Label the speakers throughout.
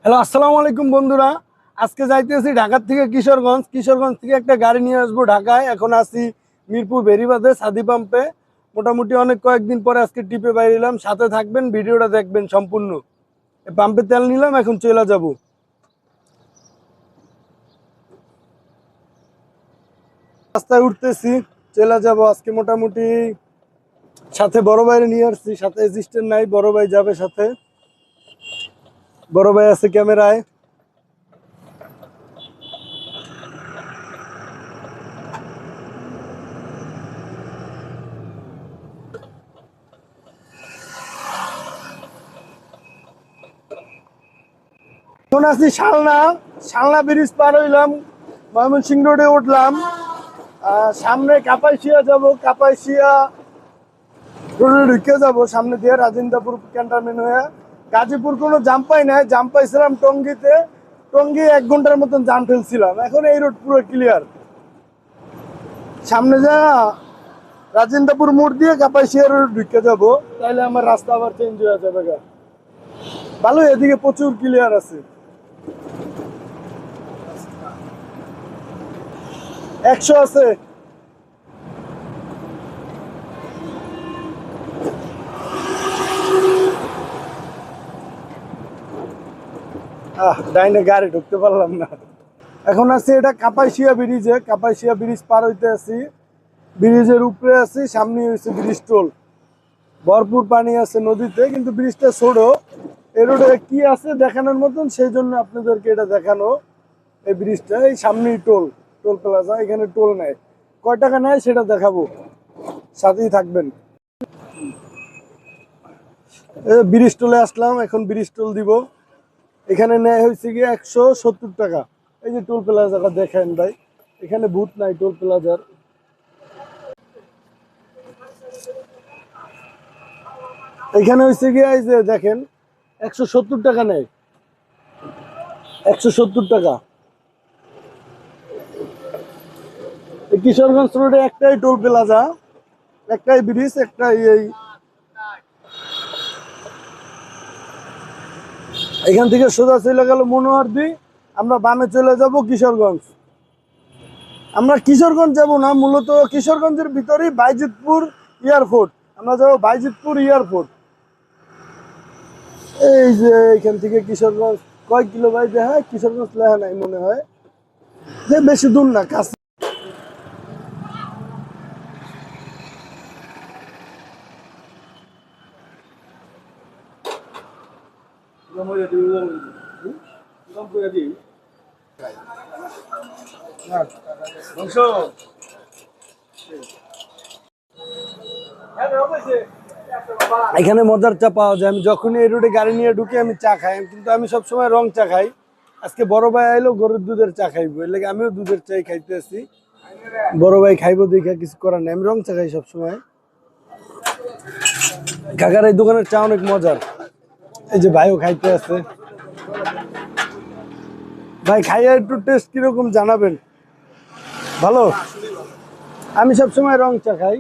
Speaker 1: Hello, আসসালামু আলাইকুম বন্ধুরা। আজকে যাইতেছি ঢাকা থেকে কিশোরগঞ্জ। কিশোরগঞ্জ থেকে একটা গাড়ি নিয়ে আসবো ঢাকায়। এখন আছি মিরপুর বেরিবাদে সাদি পাম্পে। মোটামুটি অনেক কয়েকদিন পরে আজকে টিপে বাইরেলাম। সাথে থাকবেন, ভিডিওটা দেখবেন সম্পূর্ণ। পাম্পে তেল নিলাম, এখন চলে যাব। রাস্তায় উঠতেছি, চলে যাব আজকে। মোটামুটি সাথে বড় ভাইরে নিয়ে আসছি, সাথে অ্যাসিস্ট্যান্ট নাই, বড় ভাই যাবে সাথে। বড় ভাই আছে ক্যামেরায়। এখন আছি শালনা। শালনা ব্রিজ পার হইলাম, ময়মনসিংহ রোডে উঠলাম। সামনে কাপাসিয়া যাব, কাপাসিয়া রোডে ঢুকে যাব সামনে দিয়ে রাজেন্দ্রপুর ক্যান্টনমেন্ট হয়ে। গাজীপুর কোনো জাম পাই নাই, জাম পাইছিলাম টঙ্গিতে। টঙ্গি 1 ঘন্টার মতন জাম ফেলছিলাম। এখন এই রোড পুরো ক্লিয়ার। সামনে যা রাজেন্দ্রপুর মোড় দিয়ে কাপাসিয়া রোড ঢুকে যাব, তাইলে আমার রাস্তা আবার চেঞ্জ হয়ে যাবে। ভালো, এদিকে প্রচুর ক্লিয়ার আছে। 100 আছে। ডাইনে গাড়ি ঢুকতে পারলাম না। এখন আছি এটা কাপাসিয়া ব্রিজে। কাপাসিয়া ব্রিজ পার হইতে আছি, ব্রিজের উপরে আছি। সামনে হয়েছে ব্রিজ টোল, ভরপুর পানি আছে নদীতে, কিন্তু ব্রিজটা ছোট। এই রোডে কি আছে দেখানোর মতন, সেই জন্য আপনাদেরকে এটা দেখানো। এই ব্রিজটা, এই সামনেই টোল, টোল প্লাজা। এখানে টোল নেয়, কয় টাকা নেয় সেটা দেখাবো, সাথেই থাকবেন। ব্রিজ টোলে আসলাম, এখন ব্রিজ টোল দিব। এখানে নেয় হয়েছে গিয়ে 170 টাকা। এই যে টোল প্লাজাটা দেখেন ভাই, এখানে ভূত নাই টোল প্লাজার। এখানে হয়েছে গিয়ে এই যে দেখেন 170 টাকা নেয়, 170 টাকা। এই কিশোরগঞ্জ রোডে একটাই টোল প্লাজা, একটাই ব্রিজ, একটাই এই। এখান থেকে সোজা চলে গেল মনোহরদী, আমরা বামে চলে যাব কিশোরগঞ্জ। আমরা কিশোরগঞ্জ যাব না, মূলত কিশোরগঞ্জের ভিতরেই বাইজিতপুর এয়ারপোর্ট। আমরা যাব বাইজিতপুর এয়ারপোর্ট। এই যে এখান থেকে কিশোরগঞ্জ কয় কিলো ভাই দেখা, কিশোরগঞ্জ লেখা নাই মনে হয়, যে বেশি দূর না, কাছে। এখানে মজার চা পাওয়া যায়। আমি যখনই এই রোডে গাড়ি নিয়ে ঢুকি আমি চা খাই, কিন্তু আমি সবসময় রং চা খাই। আজকে বড় ভাই আইলো, গরুর দুধের চা খাইবো, এর লাগে আমিও দুধের চাই খাইতে আসি। বড় ভাই খাইবো দেখে কিছু করার নেই, আমি রং চা খাই সবসময়। কাকার এই দোকানের চা অনেক মজার। এই যে ভাইও খাইতে আছে। ভাই খাইয়া একটু টেস্ট কিরকম জানাবেন। ভালো। আমি সবসময় রং চা খাই,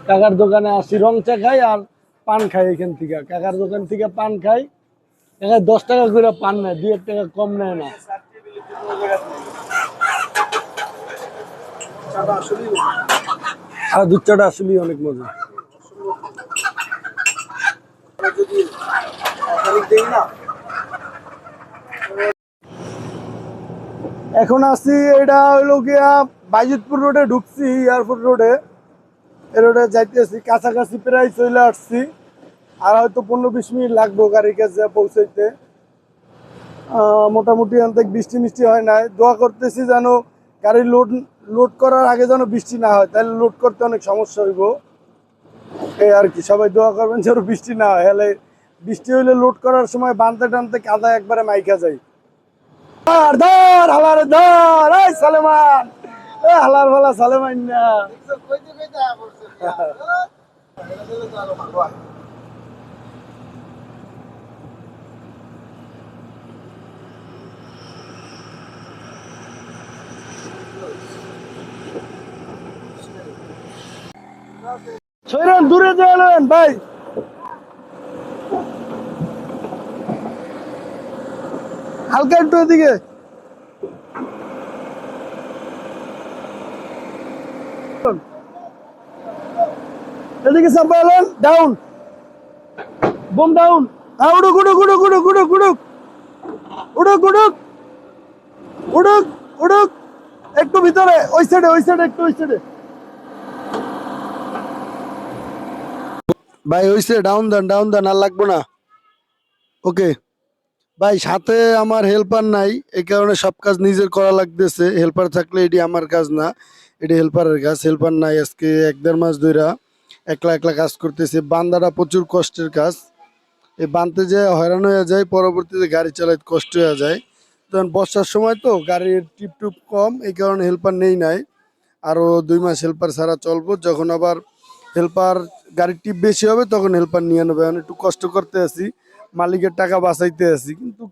Speaker 1: কাকার দোকানে আসি রং চা খাই আর পান খাই। এখান থেকে কাকার দোকান থেকে পান খাই। এখানে 10 টাকা করে পান নেয়, 2-1 টাকা কম নেয় না। আর দুধ চাটা আসলেই অনেক মজা। এখন আছি, এটা হইলো গিয়া বাইজিতপুর রোডে ঢুকছি, এয়ারপোর্ট রোডে। এই রোডে যাইতেছি, কাছাকাছি প্রায় চলে আসছি। আর হয়তো 15-20 মিনিট লাগবো গাড়ির কাছে পৌঁছাইতে। মোটামুটি অনেক বৃষ্টি মিষ্টি হয় নাই। দোয়া করতেছি যেন গাড়ি লোড করার আগে যেন বৃষ্টি না হয়, তাহলে লোড করতে অনেক সমস্যা হইব। এই আর কি, সবাই দোয়া করবেন যেন বৃষ্টি না হয়। হলে বৃষ্টি হইলে লোড করার সময় বানতে টানতে কাদা একবারে মাইকা যায়। ধর হালারে ধর, এই সালেমান, এই হালার ভালা সালেমান না। ছয়রান দূরে যাবেন ভাই। হালকা একটু এদিকে। এদিকে চাপালেন, ডাউন, বোম ডাউন। হ্যাঁ, উড়ুক উড়ুক উড়ুক উড়ুক উড়ুক উড়ুক উড়ুক উড়ুক উড়ুক উড়ুক, একটু ভিতরে, ওই সাইডে, ওই সাইডে, একটু ওই সাইডে। ভাই হইছে, ডাউন দেন, আর লাগবো না। ওকে ভাই, সাথে আমার হেল্পার নাই, এই কারণে সব কাজ নিজের করা লাগতেছে। হেল্পার থাকলে এটি আমার কাজ না, এটি হেল্পারের কাজ। হেল্পার নাই, আজকে 1-1.5 মাস ধইরা একলা একলা কাজ করতেছে। বান্দাটা প্রচুর কষ্টের কাজ, এই বানতে যে হয়রান হয়ে যায়, পরবর্তীতে গাড়ি চালাইতে কষ্ট হয়ে যায়। তখন বর্ষার সময় তো গাড়ির টিপ টুপ কম, এই কারণে হেল্পার নেই নাই। আরো 2 মাস হেল্পার ছাড়া চলবো, যখন আবার হেল্পার গাড়ির টিপ বেশি হবে তখন হেল্পার নিয়ে নেবে। এখন একটু কষ্ট করতে আছি, মালিকের টাকা বাঁচাইতে আছি, কিন্তু